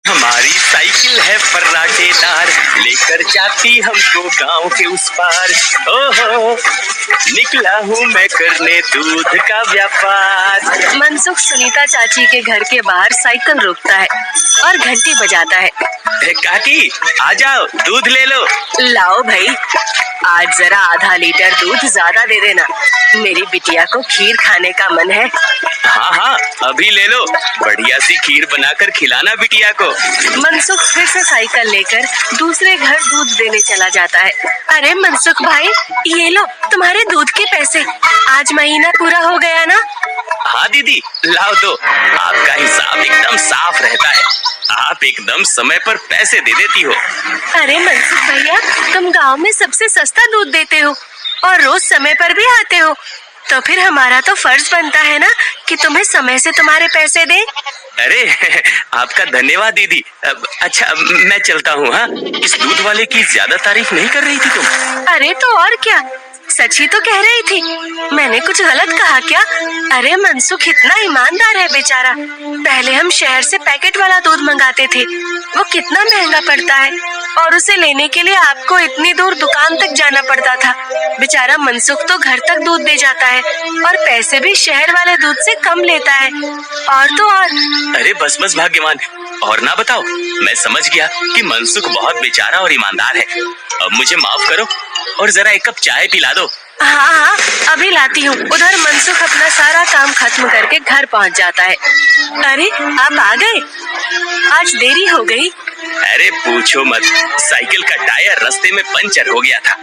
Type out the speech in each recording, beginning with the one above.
हमारी साइकिल है फर्राटेदार, लेकर जाती हमको गांव के उस पार। ओहो, निकला हूँ मैं करने दूध का व्यापार। मनसुख सुनीता चाची के घर के बाहर साइकिल रोकता है और घंटी बजाता है। काकी आ जाओ, दूध ले लो। लाओ भाई, आज जरा आधा लीटर दूध ज्यादा दे देना, मेरी बिटिया को खीर खाने का मन है। हाँ हाँ, अभी ले लो, बढ़िया सी खीर बनाकर खिलाना बिटिया को। मनसुख फिर से साइकिल लेकर दूसरे घर दूध देने चला जाता है। अरे मनसुख भाई, ये लो तुम्हारे दूध के पैसे, आज महीना पूरा हो गया ना? हाँ दीदी, लाओ दो। आपका हिसाब एकदम साफ रहता है, आप एकदम समय पर पैसे दे देती हो। अरे मनसुख भैया, तुम गांव में सबसे सस्ता दूध देते हो और रोज समय पर भी आते हो, तो फिर हमारा तो फर्ज बनता है ना कि तुम्हें समय से तुम्हारे पैसे दें। अरे आपका धन्यवाद दीदी। अच्छा मैं चलता हूँ। हाँ, इस दूध वाले की ज्यादा तारीफ नहीं कर रही थी तुम? अरे तो और क्या, सच ही तो कह रही थी, मैंने कुछ गलत कहा क्या? अरे मनसुख इतना ईमानदार है बेचारा। पहले हम शहर से पैकेट वाला दूध मंगाते थे, वो कितना महंगा पड़ता है, और उसे लेने के लिए आपको इतनी दूर दुकान तक जाना पड़ता था। बेचारा मनसुख तो घर तक दूध दे जाता है और पैसे भी शहर वाले दूध से कम लेता है। और तो और। अरे बस बस भाग्यवान, और ना बताओ। मैं समझ गया कि मनसुख बहुत बेचारा और ईमानदार है। अब मुझे माफ करो और जरा एक कप चाय पिला दो। हाँ हाँ, अभी लाती हूँ। उधर मनसुख अपना सारा काम खत्म करके घर पहुँच जाता है। अरे आप आ गए, आज देरी हो गई। अरे पूछो मत, साइकिल का टायर रास्ते में पंचर हो गया था,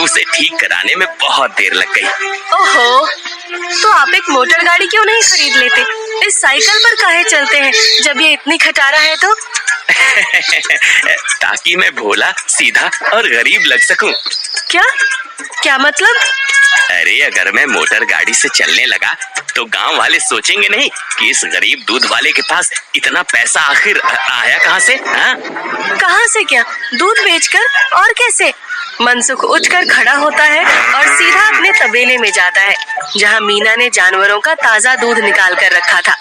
उसे ठीक कराने में बहुत देर लग गई। ओहो, तो आप एक मोटर गाड़ी क्यों नहीं खरीद लेते? इस साइकिल पर काहे चलते हैं जब ये इतनी खटारा है तो? ताकि मैं भोला, सीधा और गरीब लग सकूं। क्या क्या मतलब? अरे अगर मैं मोटर गाड़ी से चलने लगा तो गांव वाले सोचेंगे नहीं कि इस गरीब दूध वाले के पास इतना पैसा आखिर आया कहाँ से? हाँ? कहाँ से क्या? दूध बेचकर? और कैसे? मनसुख उठकर खड़ा होता है और सीधा अपने तबेले में जाता है, जहाँ मीना ने जानवरों का ताजा दूध निकाल कर रखा था।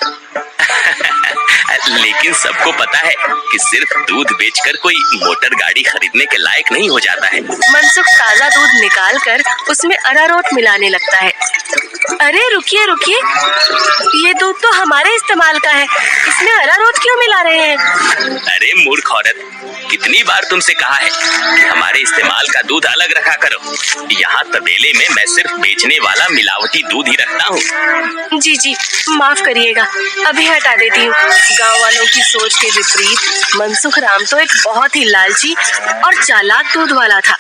लेकिन सबको पता है कि सिर्फ दूध बेचकर कोई मोटर गाड़ी खरीदने के लायक नहीं हो जाता है। मनसुख ताजा दूध निकाल कर उसमें अरारोट मिलाने लगता है। अरे रुकिए रुकिए, ये दूध तो हमारे इस्तेमाल का है, इसमें अरारोट क्यों मिला रहे हैं? अरे मूर्ख औरत, कितनी बार तुमसे कहा है कि हमारे इस्तेमाल का दूध अलग रखा करो। यहाँ तबेले में मैं सिर्फ बेचने वाला मिलावटी दूध ही रखता हूँ। जी जी, माफ करिएगा, अभी हटा देती हूँ। गाँव वालों की सोच के विपरीत मनसुख राम तो एक बहुत ही लालची और चालाक दूध वाला था।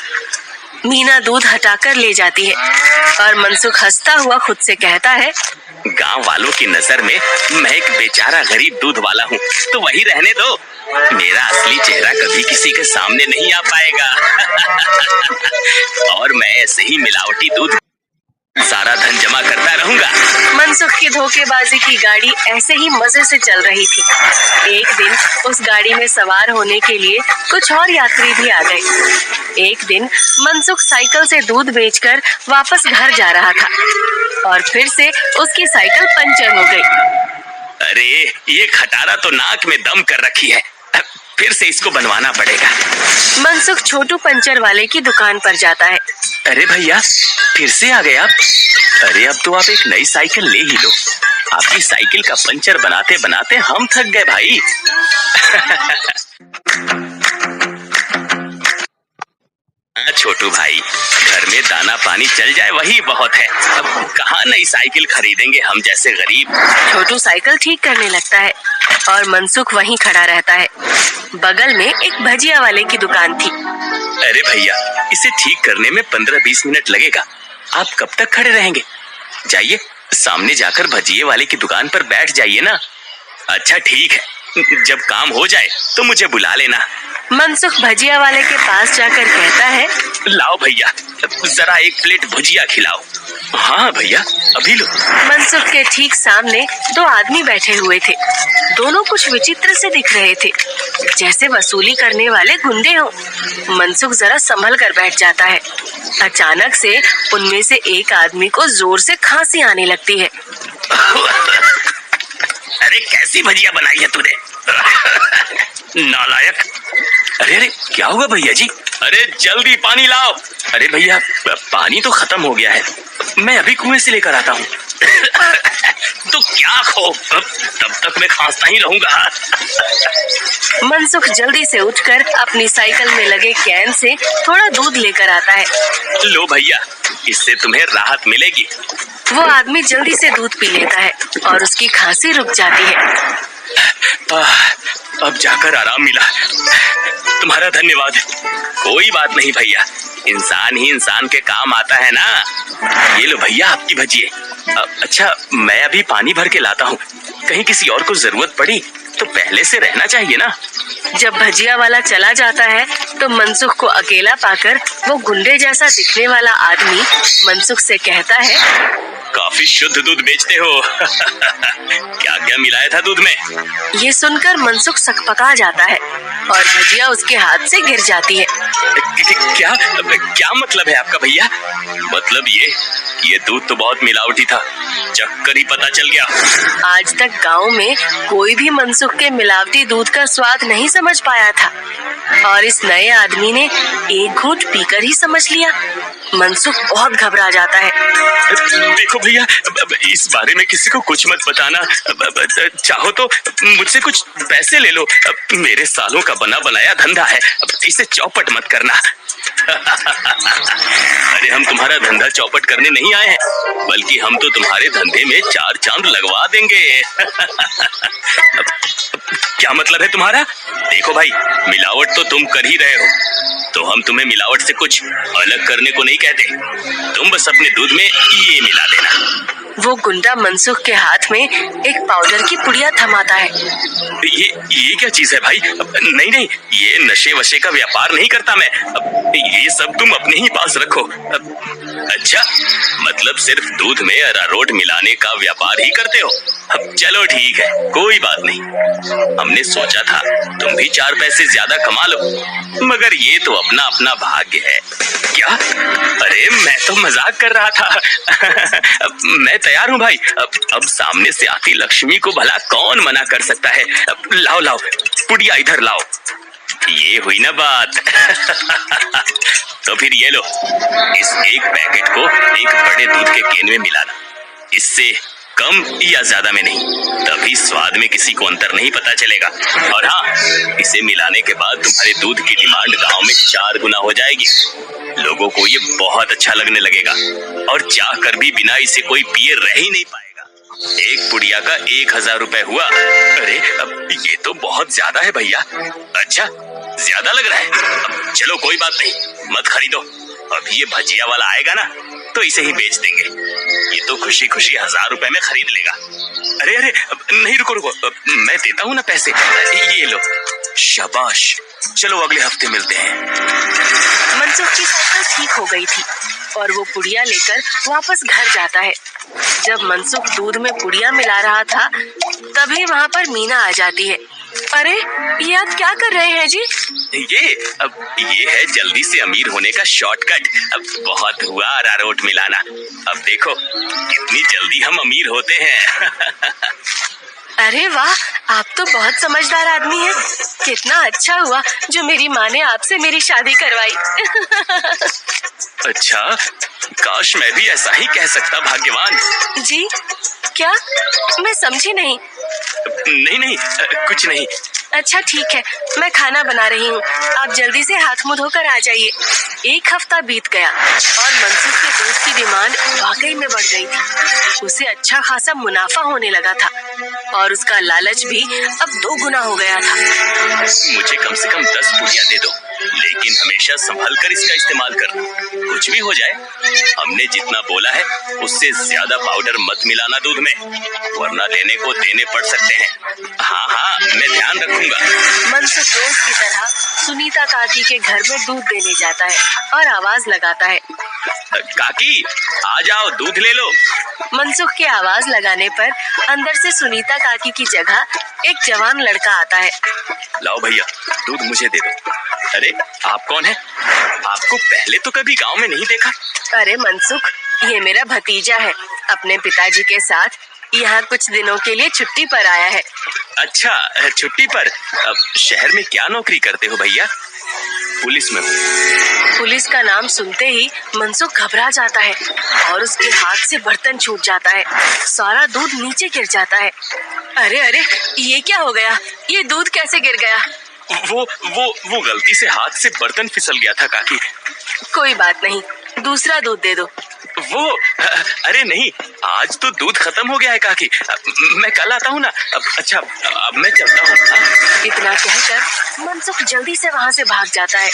मीना दूध हटाकर ले जाती है और मनसुख हंसता हुआ खुद से कहता है, गांव वालों की नजर में मैं एक बेचारा गरीब दूध वाला हूँ, तो वही रहने दो। मेरा असली चेहरा कभी किसी के सामने नहीं आ पाएगा। और मैं ऐसे ही मिलावटी दूध सारा धन जमा करता रहूंगा। मनसुख की धोखेबाजी की गाड़ी ऐसे ही मजे से चल रही थी। एक दिन उस गाड़ी में सवार होने के लिए कुछ और यात्री भी आ गए। एक दिन मनसुख साइकिल से दूध बेचकर वापस घर जा रहा था और फिर से उसकी साइकिल पंचर हो गई। अरे ये खटारा तो नाक में दम कर रखी है, फिर से इसको बनवाना पड़ेगा। मनसुख छोटू पंचर वाले की दुकान पर जाता है। अरे भैया, फिर से आ गए आप? अरे अब तो आप एक नई साइकिल ले ही लो, आपकी साइकिल का पंचर बनाते बनाते हम थक गए भाई। छोटू भाई, घर में दाना पानी चल जाए वही बहुत है, अब कहाँ नई साइकिल खरीदेंगे हम जैसे गरीब। छोटू साइकिल ठीक करने लगता है और मनसुख वहीं खड़ा रहता है। बगल में एक भजिया वाले की दुकान थी। अरे भैया, इसे ठीक करने में 15-20 मिनट लगेगा, आप कब तक खड़े रहेंगे? जाइए, सामने जाकर भजिए वाले की दुकान पर बैठ जाइए ना। अच्छा ठीक है, जब काम हो जाए तो मुझे बुला लेना। मनसुख भजिया वाले के पास जाकर कहता है, लाओ भैया, जरा एक प्लेट भुजिया खिलाओ। हाँ भैया, अभी लो। मनसुख के ठीक सामने दो आदमी बैठे हुए थे। दोनों कुछ विचित्र से दिख रहे थे, जैसे वसूली करने वाले गुंडे हो। मनसुख जरा संभल कर बैठ जाता है। अचानक से उनमें से एक आदमी को जोर से खांसी आने लगती है। अरे कैसी भजिया बनाई है तूने? नालायक। अरे अरे क्या हुआ भैया जी? अरे जल्दी पानी लाओ। अरे भैया पानी तो खत्म हो गया है, मैं अभी कुएं से लेकर आता हूँ। तो क्या खो, तब तक मैं खांसता ही रहूंगा। मनसुख जल्दी से उठकर अपनी साइकिल में लगे कैन से थोड़ा दूध लेकर आता है। लो भैया, इससे तुम्हें राहत मिलेगी। वो आदमी जल्दी से दूध पी लेता है और उसकी खांसी रुक जाती है। अब जाकर आराम मिला, तुम्हारा धन्यवाद। कोई बात नहीं भैया, इंसान ही इंसान के काम आता है ना। ये लो भैया आपकी भजिए। अच्छा मैं अभी पानी भर के लाता हूँ, कहीं किसी और को जरूरत पड़ी तो पहले से रहना चाहिए ना। जब भजिया वाला चला जाता है तो मनसुख को अकेला पाकर वो गुंडे जैसा दिखने वाला आदमी मनसुख से कहता है, काफी शुद्ध दूध बेचते हो। क्या क्या मिलाया था दूध में? ये सुनकर मनसुख सकपका जाता है और भजिया उसके हाथ से गिर जाती है। क्या क्या मतलब है आपका भैया? मतलब ये दूध तो बहुत मिलावटी था, चक्कर ही पता चल गया। आज तक गांव में कोई भी मनसुख के मिलावटी दूध का स्वाद नहीं समझ पाया था और इस नए आदमी ने एक घूंट पीकर ही समझ लिया। मनसुख बहुत घबरा जाता है। देखो भैया, इस बारे में किसी को कुछ मत बताना। चाहो तो मुझसे कुछ पैसे ले लो, मेरे सालों का बना बनाया धंधा है, इसे चौपट मत करना। अरे हम तुम्हारा धंधा चौपट करने नहीं आए हैं, बल्कि हम तो तुम्हारे धंधे में 4 चांद लगवा देंगे। क्या मतलब है तुम्हारा? देखो भाई, मिलावट तो तुम कर ही रहे हो, तो हम तुम्हें मिलावट से कुछ अलग करने को नहीं कहते। तुम बस अपने दूध में ये मिला देना। वो गुंडा मनसुख के हाथ में एक पाउडर की पुड़िया थमाता है। ये क्या चीज है भाई? नहीं नहीं, ये नशे वशे का व्यापार नहीं करता मैं, ये सब तुम अपने ही पास रखो। अच्छा, मतलब सिर्फ दूध में अरारोट मिलाने का व्यापार ही करते हो? चलो ठीक है, कोई बात नहीं। हमने सोचा था तुम भी 4 पैसे ज्यादा कमा लो, मगर ये तो अपना अपना भाग्य है। क्या? अरे मैं तो मजाक कर रहा था। मैं तैयार हूँ भाई। अब सामने से आती लक्ष्मी को भला कौन मना कर सकता है। लाओ लाओ पुड़िया इधर लाओ। ये हुई ना बात। तो फिर ये लो, इस एक पैकेट को एक बड़े दूध के केन में मिलाना, इससे कम या ज्यादा में नहीं, तभी स्वाद में किसी को अंतर नहीं पता चलेगा। और हाँ, इसे मिलाने के बाद तुम्हारे दूध की डिमांड गांव में 4 गुना हो जाएगी। लोगों को ये बहुत अच्छा लगने लगेगा और चाह कर भी बिना इसे कोई पिए रह ही नहीं पाएगा। एक पुड़िया का 1000 रुपए हुआ। अरे अब ये तो बहुत ज्यादा है भैया। अच्छा ज्यादा लग रहा है? अब चलो कोई बात नहीं, मत खरीदो। अभी ये भजिया वाला आएगा ना तो इसे ही बेच देंगे, ये तो खुशी खुशी 1000 रुपए में खरीद लेगा। अरे अरे नहीं, रुको रुको, मैं देता हूँ ना पैसे, ये लो। शाबाश, चलो अगले हफ्ते मिलते हैं। मनसुख की साइकिल ठीक हो गई थी और वो पुड़िया लेकर वापस घर जाता है। जब मनसुख दूध में पुड़िया मिला रहा था तभी वहाँ पर मीना आ जाती है। अरे ये आप क्या कर रहे हैं जी? ये है जल्दी से अमीर होने का शॉर्टकट। अब बहुत हुआ अरारोट मिलाना, अब देखो कितनी जल्दी हम अमीर होते हैं। अरे वाह, आप तो बहुत समझदार आदमी हैं। कितना अच्छा हुआ जो मेरी माँ ने आपसे मेरी शादी करवाई। अच्छा, काश मैं भी ऐसा ही कह सकता भाग्यवान। जी क्या? मैं समझी नहीं। नहीं, कुछ नहीं। अच्छा ठीक है, मैं खाना बना रही हूँ, आप जल्दी से हाथ मुंह धोकर आ जाइए। 1 हफ्ता बीत गया और मनसुख के दूध की डिमांड वाकई में बढ़ गई थी। उसे अच्छा खासा मुनाफा होने लगा था और उसका लालच भी अब 2 गुना हो गया था। मुझे कम से कम 10 पुड़िया दे दो, लेकिन हमेशा संभल कर इसका इस्तेमाल करना। कुछ भी हो जाए, हमने जितना बोला है उससे ज्यादा पाउडर मत मिलाना दूध में, वरना लेने को देने पड़ सकते हैं। हाँ हाँ, मैं ध्यान रखूंगा। मनसुख रोज की तरह सुनीता काकी के घर में दूध देने जाता है और आवाज लगाता है, काकी आ जाओ, दूध ले लो। मनसुख के आवाज लगाने पर अंदर से सुनीता काकी की जगह एक जवान लड़का आता है। लाओ भैया, दूध मुझे दे दो। अरे आप कौन है? आपको पहले तो कभी गांव में नहीं देखा। अरे मनसुख, ये मेरा भतीजा है। अपने पिताजी के साथ यहाँ कुछ दिनों के लिए छुट्टी पर आया है। अच्छा, छुट्टी पर। अब शहर में क्या नौकरी करते हो भैया? पुलिस में हूँ। पुलिस का नाम सुनते ही मनसुख घबरा जाता है और उसके हाथ से बर्तन छूट जाता है। सारा दूध नीचे गिर जाता है। अरे अरे, ये क्या हो गया? ये दूध कैसे गिर गया? वो गलती से हाथ से बर्तन फिसल गया था काकी। कोई बात नहीं, दूसरा दूध दे दो। अरे नहीं, आज तो दूध खत्म हो गया है काकी। मैं कल आता हूँ ना। अच्छा, अब मैं चलता हूँ। इतना कहकर मनसुख जल्दी से वहाँ से भाग जाता है।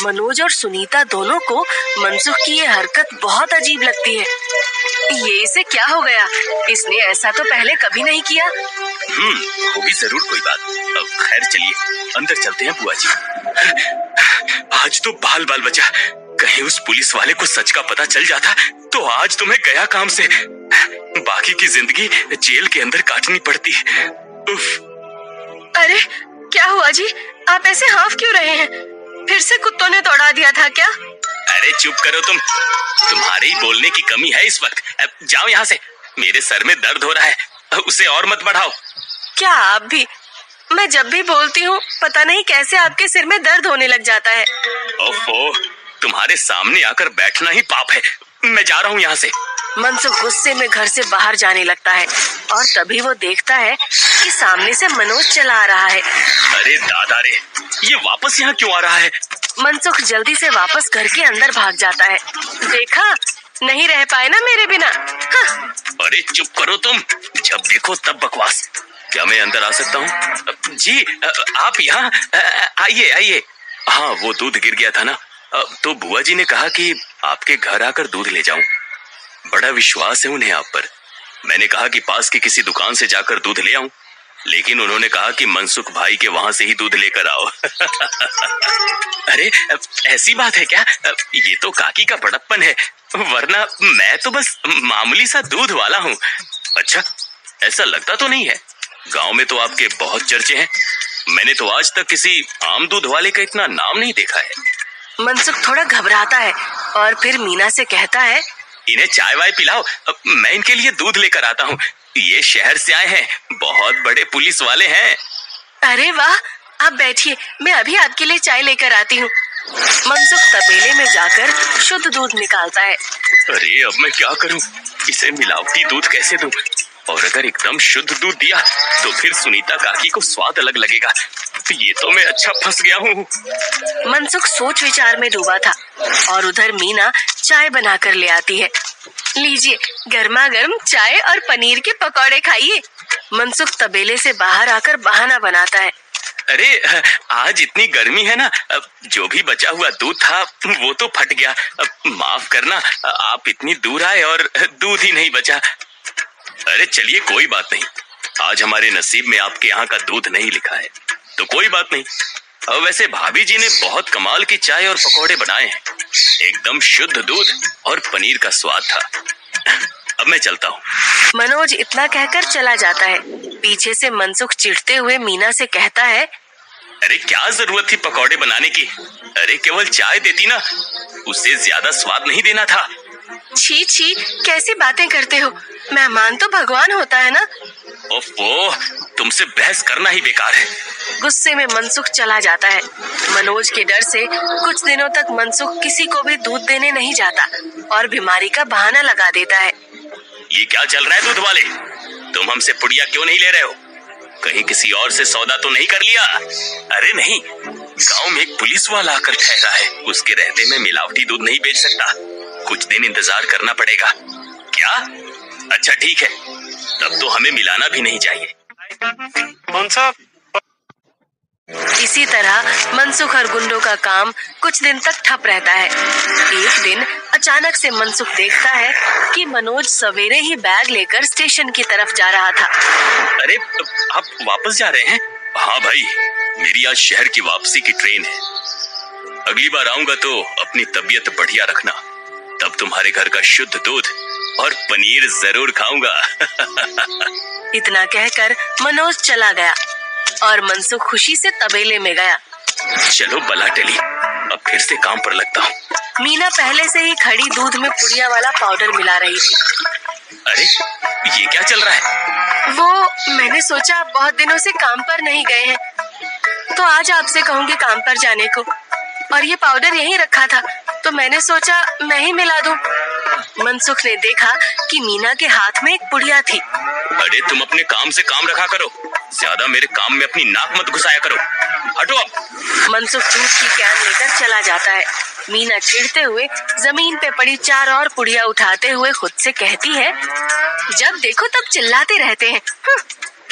मनोज और सुनीता दोनों को मनसुख की ये हरकत बहुत अजीब लगती है। ये इसे क्या हो गया? इसने ऐसा तो पहले कभी नहीं किया। होगी जरूर कोई बात। खैर चलिए, अंदर चलते हैं बुआ जी। आज तो बाल बाल बचा। कहीं उस पुलिस वाले को सच का पता चल जाता तो आज तुम्हें गया काम से। बाकी की जिंदगी जेल के अंदर काटनी पड़ती। अरे क्या हुआ जी? आप ऐसे हाफ क्यों रहे हैं? फिर से कुत्तों ने दौड़ा दिया था क्या? अरे चुप करो तुम। तुम्हारे ही बोलने की कमी है इस वक्त। जाओ यहाँ से। मेरे सर में दर्द हो रहा है, उसे और मत बढ़ाओ। क्या आप भी? मैं जब भी बोलती हूँ पता नहीं कैसे आपके सिर में दर्द होने लग जाता है। ओफो, तुम्हारे सामने आकर बैठना ही पाप है। मैं जा रहा हूँ यहाँ से। मनसुख गुस्से में घर से बाहर जाने लगता है और तभी वो देखता है कि सामने से मनोज चला आ रहा है। अरे दादा रे, ये वापस यहाँ क्यों आ रहा है? मनसुख जल्दी से वापस घर के अंदर भाग जाता है। देखा, नहीं रह पाए ना मेरे बिना। हाँ। अरे चुप करो तुम, जब देखो तब बकवास। क्या मैं अंदर आ सकता हूँ? जी, आप यहाँ आइए आइए। हाँ, वो दूध गिर गया था ना, तो बुआ जी ने कहा कि आपके घर आकर दूध ले जाऊं। बड़ा विश्वास है उन्हें आप पर। मैंने कहा कि पास की किसी दुकान से जाकर दूध ले आऊं, लेकिन उन्होंने कहा कि मनसुख भाई के वहां से ही दूध लेकर आओ। अरे ऐसी बात है क्या? ये तो काकी का बड़प्पन है, वरना मैं तो बस मामूली सा दूध वाला हूँ। अच्छा, ऐसा लगता तो नहीं है। गांव में तो आपके बहुत चर्चे हैं। मैंने तो आज तक किसी आम दूध वाले का इतना नाम नहीं देखा है। मनसुख थोड़ा घबराता है और फिर मीना से कहता है, इन्हें चाय वाय पिलाओ, मैं इनके लिए दूध लेकर आता हूँ। ये शहर से आए हैं, बहुत बड़े पुलिस वाले हैं। अरे वाह, आप बैठिए, मैं अभी आपके लिए चाय लेकर आती हूँ। मनसुख तबेले में जाकर शुद्ध दूध निकालता है। अरे अब मैं क्या करूँ? इसे मिलावटी दूध कैसे दूँ? और अगर एकदम शुद्ध दूध दिया तो फिर सुनीता काकी को स्वाद अलग लगेगा। ये तो मैं अच्छा फंस गया हूँ। मनसुख सोच विचार में डूबा था और उधर मीना चाय बनाकर ले आती है। लीजिए, गर्मा गर्म चाय और पनीर के पकौड़े खाइए। मनसुख तबेले से बाहर आकर बहाना बनाता है। अरे आज इतनी गर्मी है ना, जो भी बचा हुआ दूध था वो तो फट गया। माफ करना, आप इतनी दूर आए और दूध ही नहीं बचा। अरे चलिए, कोई बात नहीं। आज हमारे नसीब में आपके यहाँ का दूध नहीं लिखा है, तो कोई बात नहीं। वैसे भाभी जी ने बहुत कमाल की चाय और पकौड़े बनाए हैं। एकदम शुद्ध दूध और पनीर का स्वाद था। अब मैं चलता हूँ। मनोज इतना कहकर चला जाता है। पीछे से मनसुख चिढ़ते हुए मीना से कहता है, अरे क्या जरूरत थी पकौड़े बनाने की? अरे केवल चाय देती ना, उससे ज्यादा स्वाद नहीं देना था। छी छी, कैसी बातें करते हो? मेहमान तो भगवान होता है ना। ओफो, तुमसे बहस करना ही बेकार है। गुस्से में मनसुख चला जाता है। मनोज के डर से कुछ दिनों तक मनसुख किसी को भी दूध देने नहीं जाता और बीमारी का बहाना लगा देता है। ये क्या चल रहा है दूध वाले? तुम हमसे पुड़िया क्यों नहीं ले रहे हो? कहीं किसी और से सौदा तो नहीं कर लिया? अरे नहीं, गांव में एक पुलिस वाला आकर ठहरा है, उसके रहते मैं मिलावटी दूध नहीं बेच सकता। कुछ दिन इंतजार करना पड़ेगा। क्या? अच्छा ठीक है, तब तो हमें मिलाना भी नहीं चाहिए। कौन सा? इसी तरह मनसुख और गुंडों का काम कुछ दिन तक ठप रहता है। एक दिन अचानक से मनसुख देखता है कि मनोज सवेरे ही बैग लेकर स्टेशन की तरफ जा रहा था। अरे आप वापस जा रहे हैं? हाँ भाई, मेरी आज शहर की वापसी की ट्रेन है। अगली बार आऊंगा तो अपनी तबीयत बढ़िया रखना, तब तुम्हारे घर का शुद्ध दूध और पनीर जरूर खाऊंगा। इतना कहकर मनोज चला गया और मनसुख खुशी से तबेले में गया। चलो बला टली, अब फिर से काम पर लगता हूँ। मीना पहले से ही खड़ी दूध में पुड़िया वाला पाउडर मिला रही थी। अरे ये क्या चल रहा है? वो मैंने सोचा बहुत दिनों से काम पर नहीं गए हैं, तो आज आपसे कहूंगी काम पर जाने को। और ये पाउडर यहीं रखा था, तो मैंने सोचा मैं ही मिला दूं। मनसुख ने देखा कि मीना के हाथ में एक पुड़िया थी। अरे तुम अपने काम से काम रखा करो, ज्यादा मेरे काम में अपनी नाक मत घुसाया करो। हटो अब। मनसुख दूध की कैन लेकर चला जाता है। मीना चिढ़ते हुए जमीन पे पड़ी 4 और पुड़िया उठाते हुए खुद से कहती है, जब देखो तब चिल्लाते रहते हैं।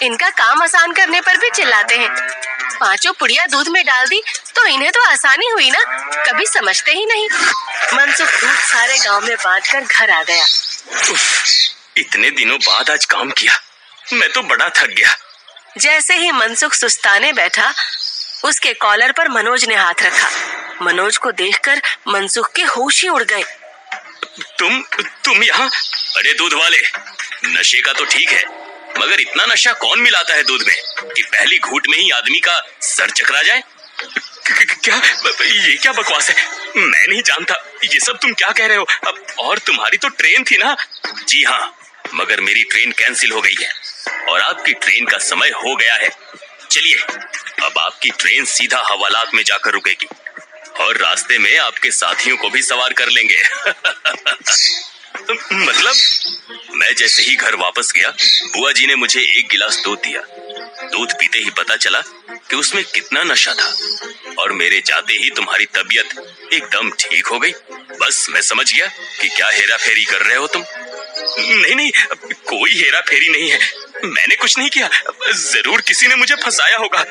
इनका काम आसान करने पर भी चिल्लाते हैं। 5 पुड़िया दूध में डाल दी तो इन्हें तो आसानी हुई ना, कभी समझते ही नहीं। मनसुख दूध सारे गांव में बांटकर घर आ गया। इतने दिनों बाद आज काम किया, मैं तो बड़ा थक गया। जैसे ही मनसुख सुस्ताने बैठा, उसके कॉलर पर मनोज ने हाथ रखा। मनोज को देखकर मनसुख के होश ही उड़ गए। तुम यहाँ? अरे दूध वाले, नशे का तो ठीक है, मगर इतना नशा कौन मिलाता है दूध में कि पहली घूंट में ही आदमी का सर चकरा जाए? क्या ये क्या बकवास है? मैं नहीं जानता ये सब तुम क्या कह रहे हो। अब और तुम्हारी तो ट्रेन थी ना? जी हाँ, मगर मेरी ट्रेन कैंसिल हो गई है और आपकी ट्रेन का समय हो गया है। चलिए, अब आपकी ट्रेन सीधा हवालात में जाकर रुकेगी और रास्ते में आपके साथियों को भी सवार कर लेंगे। मतलब मैं जैसे ही घर वापस गया, बुआ जी ने मुझे 1 गिलास दूध दिया। दूध पीते ही पता चला कि उसमें कितना नशा था और मेरे जाते ही तुम्हारी तबीयत एकदम ठीक हो गई। बस मैं समझ गया कि क्या हेरा फेरी कर रहे हो तुम। नहीं, कोई हेरा फेरी नहीं है, मैंने कुछ नहीं किया। जरूर किसी ने मुझे फंसाया होगा।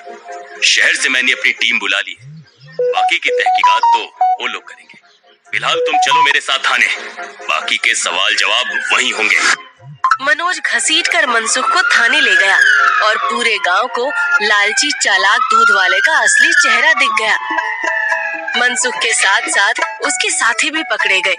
शहर से मैंने अपनी टीम बुला ली है, बाकी की तहकीकात तो वो लोग करेंगे। फिलहाल तुम चलो मेरे साथ थाने, बाकी के सवाल जवाब वहीं होंगे। मनोज घसीटकर मनसुख को थाने ले गया और पूरे गांव को लालची चालाक दूध वाले का असली चेहरा दिख गया। मनसुख के साथ साथ उसके साथी भी पकड़े गए।